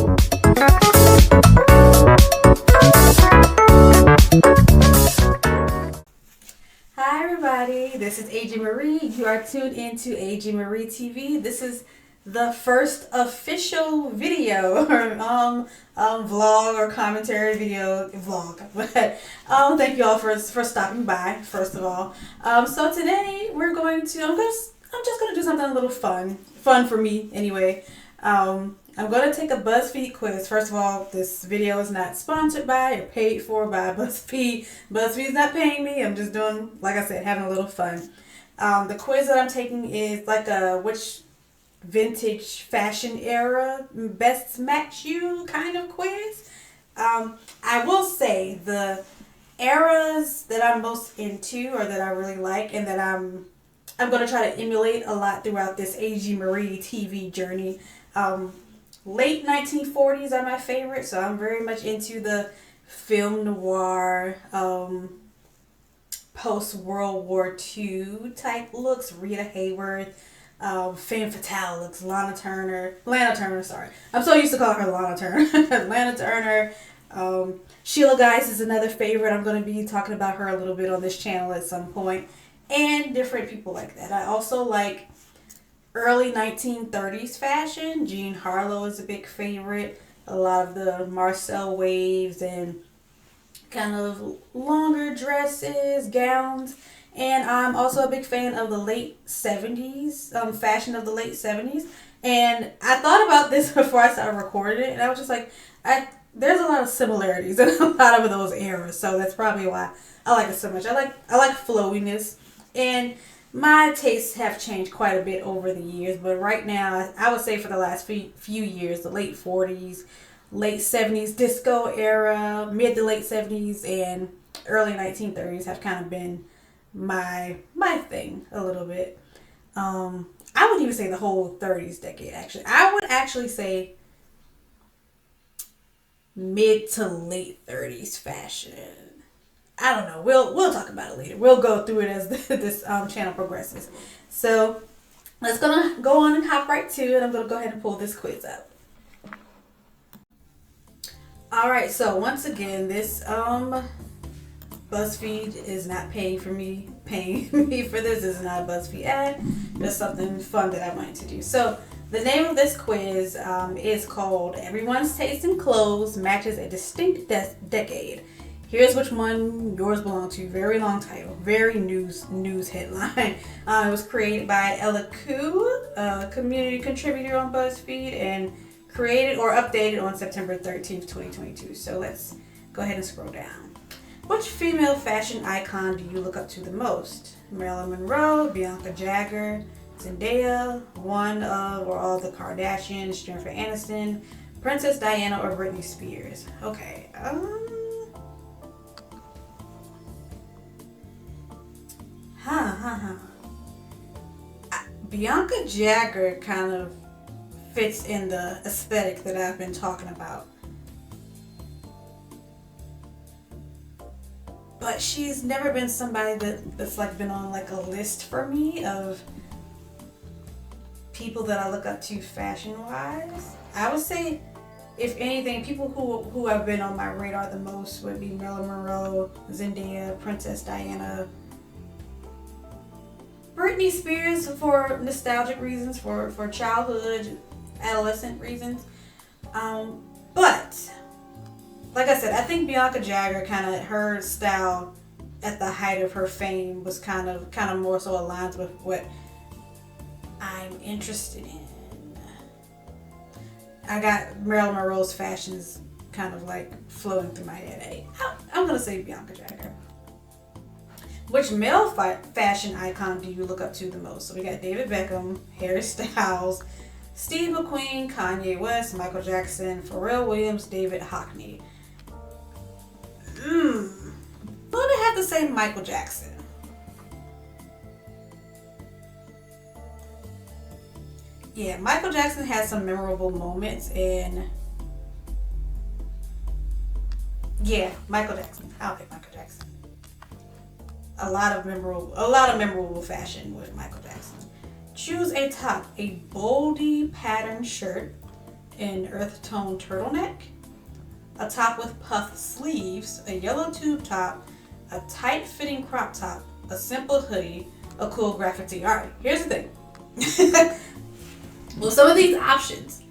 Hi everybody, this is AJ Marie. You are tuned into AJ Marie TV. This is the first official video or vlog or commentary video vlog. But thank you all for stopping by. First of all, so today we're going to I'm just gonna do something a little fun for me anyway. I'm going to take a BuzzFeed quiz. First of all, this video is not sponsored by or paid for by BuzzFeed. BuzzFeed is not paying me. I'm just doing, like I said, having a little fun. The quiz that I'm taking is like a which vintage fashion era best match you kind of quiz. I will say the eras that I'm most into or that I really like and that I'm going to try to emulate a lot throughout this AG Marie TV journey. Late 1940s are my favorite, so I'm very much into the film noir, post-World War II type looks. Rita Hayworth, femme fatale looks. Lana Turner, sorry. I'm so used to calling her Lana Turner. Lana Turner. Sheila Geis is another favorite. I'm going to be talking about her a little bit on this channel at some point. And different people like that. I also like early 1930s fashion. Jean Harlow is a big favorite. A lot of the Marcel waves and kind of longer dresses, gowns. And I'm also a big fan of the late 70s, fashion of the late 70s. And I thought about this before I started recording it, and I was just like, there's a lot of similarities in a lot of those eras, so that's probably why I like it so much. I like flowiness, and my tastes have changed quite a bit over the years, but right now, I would say for the last few years, the late 40s, late 70s disco era, mid to late 70s, and early 1930s have kind of been my thing a little bit. I would even say the whole 30s decade, actually. I would actually say mid to late 30s fashion. I don't know. We'll talk about it later. We'll go through it as this channel progresses. So let's go on and hop right to it. I'm gonna go ahead and pull this quiz up. All right. So once again, this BuzzFeed is not paying me for this. This is not a BuzzFeed ad. Just something fun that I wanted to do. So the name of this quiz is called "Everyone's Taste in Clothes Matches a Distinct Decade." Here's which one yours belong to. Very long title. Very news headline. It was created by Ella Koo, a community contributor on BuzzFeed, and created or updated on September 13th, 2022. So let's go ahead and scroll down. Which female fashion icon do you look up to the most? Marilyn Monroe, Bianca Jagger, Zendaya, one of or all the Kardashians, Jennifer Aniston, Princess Diana, or Britney Spears? Okay. Bianca Jagger kind of fits in the aesthetic that I've been talking about. But she's never been somebody that's like been on like a list for me of people that I look up to fashion-wise. I would say, if anything, people who have been on my radar the most would be Marilyn Monroe, Zendaya, Princess Diana, Britney Spears for nostalgic reasons, for childhood, adolescent reasons. But like I said, I think Bianca Jagger kind of her style at the height of her fame was kind of more so aligns with what I'm interested in. I got Marilyn Monroe's fashions kind of like flowing through my head. Hey, I'm gonna say Bianca Jagger. Which male fashion icon do you look up to the most? So we got David Beckham, Harry Styles, Steve McQueen, Kanye West, Michael Jackson, Pharrell Williams, David Hockney. I'm gonna have to say Michael Jackson. Yeah, Michael Jackson has some memorable moments, and yeah, Michael Jackson. I'll pick Michael Jackson. A lot of memorable fashion with Michael Jackson. Choose a top: a boldy patterned shirt, an earth tone turtleneck, a top with puffed sleeves, a yellow tube top, a tight fitting crop top, a simple hoodie, a cool graphic tee. All right, here's the thing. Well, some of these options,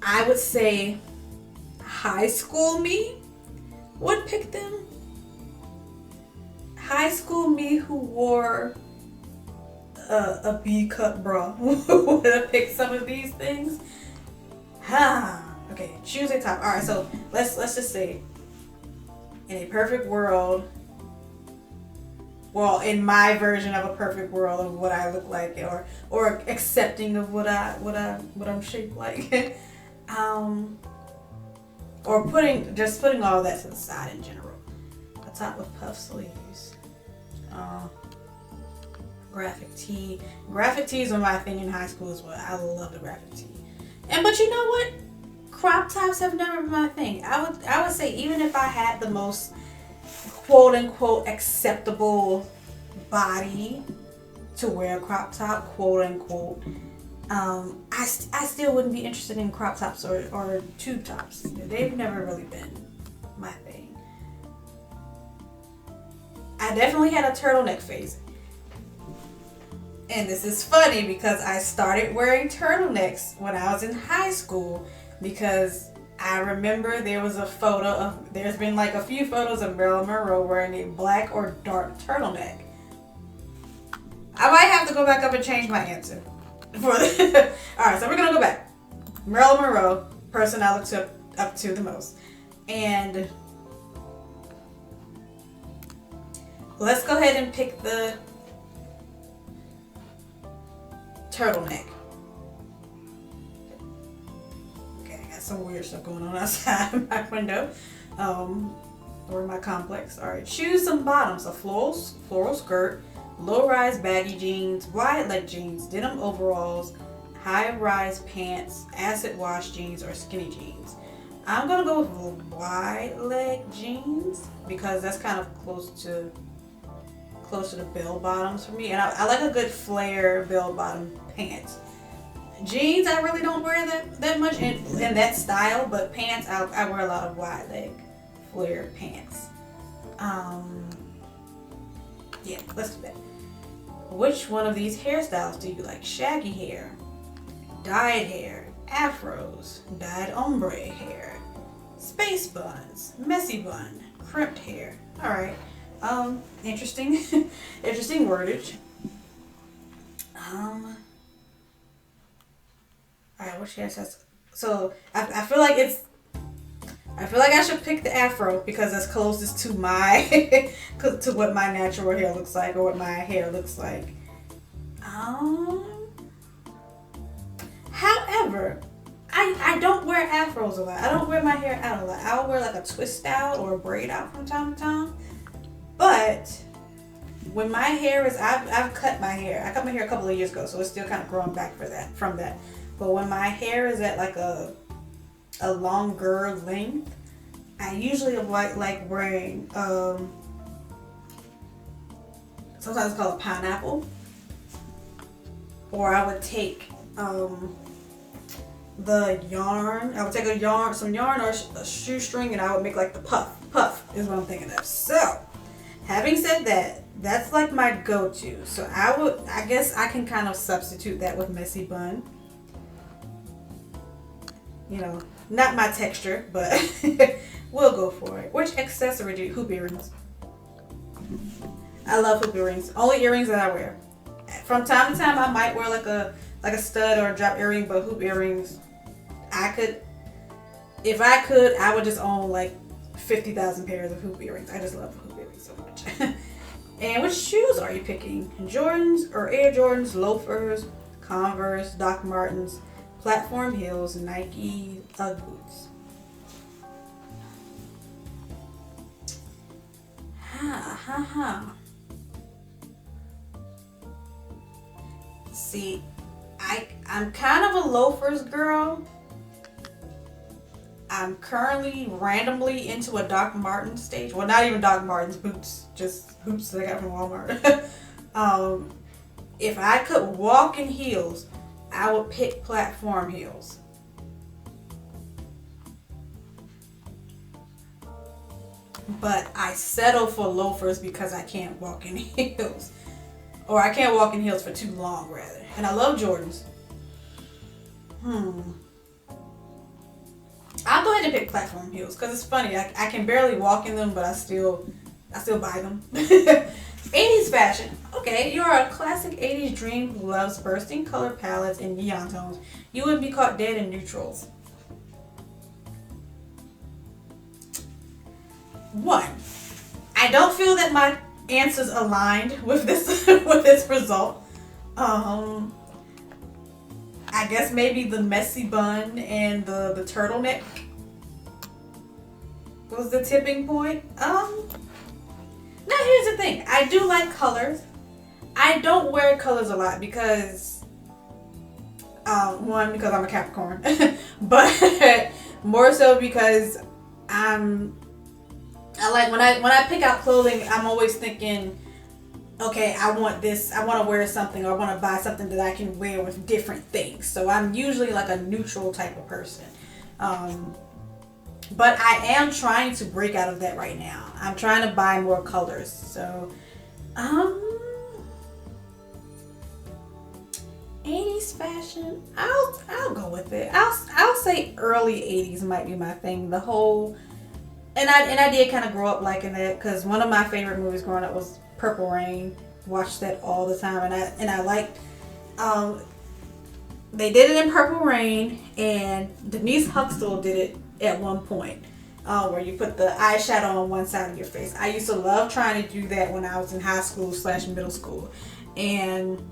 I would say high school me would pick them. High school me who wore a B-cut bra would have picked some of these things. Okay, choose a top. All right, so let's just say, in a perfect world, well, in my version of a perfect world of what I look like, or accepting of what I'm shaped like, or putting all that to the side in general. A top with puff sleeves, graphic tee. Graphic tees were my thing in high school as well. I love the graphic tee. But you know what? Crop tops have never been my thing. I would say even if I had the most quote unquote acceptable body to wear a crop top, quote unquote, I still wouldn't be interested in crop tops or tube tops. They've never really been my thing. I definitely had a turtleneck phase. And this is funny because I started wearing turtlenecks when I was in high school, because I remember there's been like a few photos of Marilyn Monroe wearing a black or dark turtleneck. I might have to go back up and change my answer. Alright, so we're gonna go back. Marilyn Monroe, person I looked up to the most. And let's go ahead and pick the turtleneck. Okay, I got some weird stuff going on outside my window, or my complex. All right, choose some bottoms: a floral skirt, low-rise baggy jeans, wide leg jeans, denim overalls, high-rise pants, acid wash jeans, or skinny jeans. I'm gonna go with wide leg jeans because that's kind of close to the bell bottoms for me, and I like a good flare bell bottom pants. Jeans I really don't wear that much in that style, but pants I wear a lot of wide leg flare pants. Yeah, let's do that. Which one of these hairstyles do you like? Shaggy hair, dyed hair, afros, dyed ombre hair, space buns, messy bun, crimped hair. All right. Interesting wordage. Alright, which hairstyles? So I feel like I should pick the afro because that's closest to to what my natural hair looks like, or what my hair looks like. However, I don't wear afros a lot. I don't wear my hair out a lot. I'll wear like a twist out or a braid out from time to time. But when my hair is, I've cut my hair. I cut my hair a couple of years ago, so it's still kind of growing back from that. But when my hair is at like a longer length, I usually like wearing sometimes it's called a pineapple, or I would take the yarn. I would take some yarn or a shoestring, and I would make like the puff. Puff is what I'm thinking of. So, having said that, that's like my go-to. So I guess I can kind of substitute that with messy bun. You know, not my texture, but we'll go for it. Which accessory do you? Hoop earrings. I love hoop earrings. Only earrings that I wear. From time to time, I might wear like a stud or a drop earring, but hoop earrings, if I could, I would just own like 50,000 pairs of hoop earrings. I just love hoop earrings so much. And which shoes are you picking? Jordans or Air Jordans, loafers, Converse, Doc Martens, platform heels, Nike, Ugg boots. See, I'm kind of a loafers girl. I'm currently randomly into a Doc Martens stage. Well, not even Doc Martens, boots. Just boots that I got from Walmart. If I could walk in heels, I would pick platform heels. but I settle for loafers because I can't walk in heels. Or I can't walk in heels for too long, rather. And I love Jordans. I'll go ahead and pick platform heels because it's funny. I can barely walk in them, but I still buy them. 80s fashion. Okay, you're a classic 80s dream who loves bursting color palettes and neon tones. You would be caught dead in neutrals. 1. I don't feel that my answers aligned with this with this result. I guess maybe the messy bun and the turtleneck was the tipping point. Now here's the thing. I do like colors. I don't wear colors a lot because, one, because I'm a Capricorn, but more so because I like when I pick out clothing, I'm always thinking, okay, I want this, I want to wear something, or I want to buy something that I can wear with different things. So I'm usually like a neutral type of person. But I am trying to break out of that right now. I'm trying to buy more colors. So, 80s fashion, I'll go with it. I'll say early 80s might be my thing. The whole, and I did kind of grow up liking that because one of my favorite movies growing up was Purple Rain. Watched that all the time, and I liked. They did it in Purple Rain, and Denise Huxtable did it at one point, where you put the eyeshadow on one side of your face. I used to love trying to do that when I was in high school / middle school, and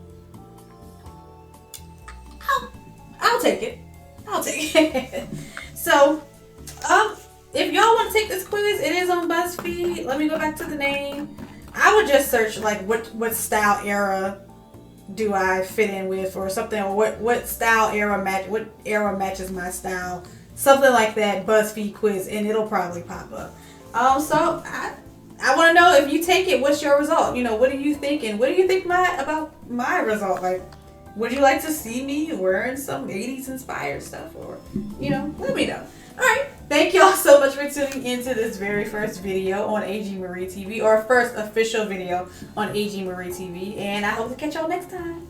I'll take it. I'll take it. So, if y'all want to take this quiz, it is on BuzzFeed. Let me go back to the name. I would just search like what style era do I fit in with, or something, or what style era what era matches my style, something like that. BuzzFeed quiz, and it'll probably pop up. So I want to know, if you take it, what's your result? You know, what are you thinking? What do you think about my result? Like, would you like to see me wearing some 80s inspired stuff, or let me know. All right. Thank y'all so much for tuning into this very first video on AG Marie TV, or first official video on AG Marie TV, and I hope to catch y'all next time.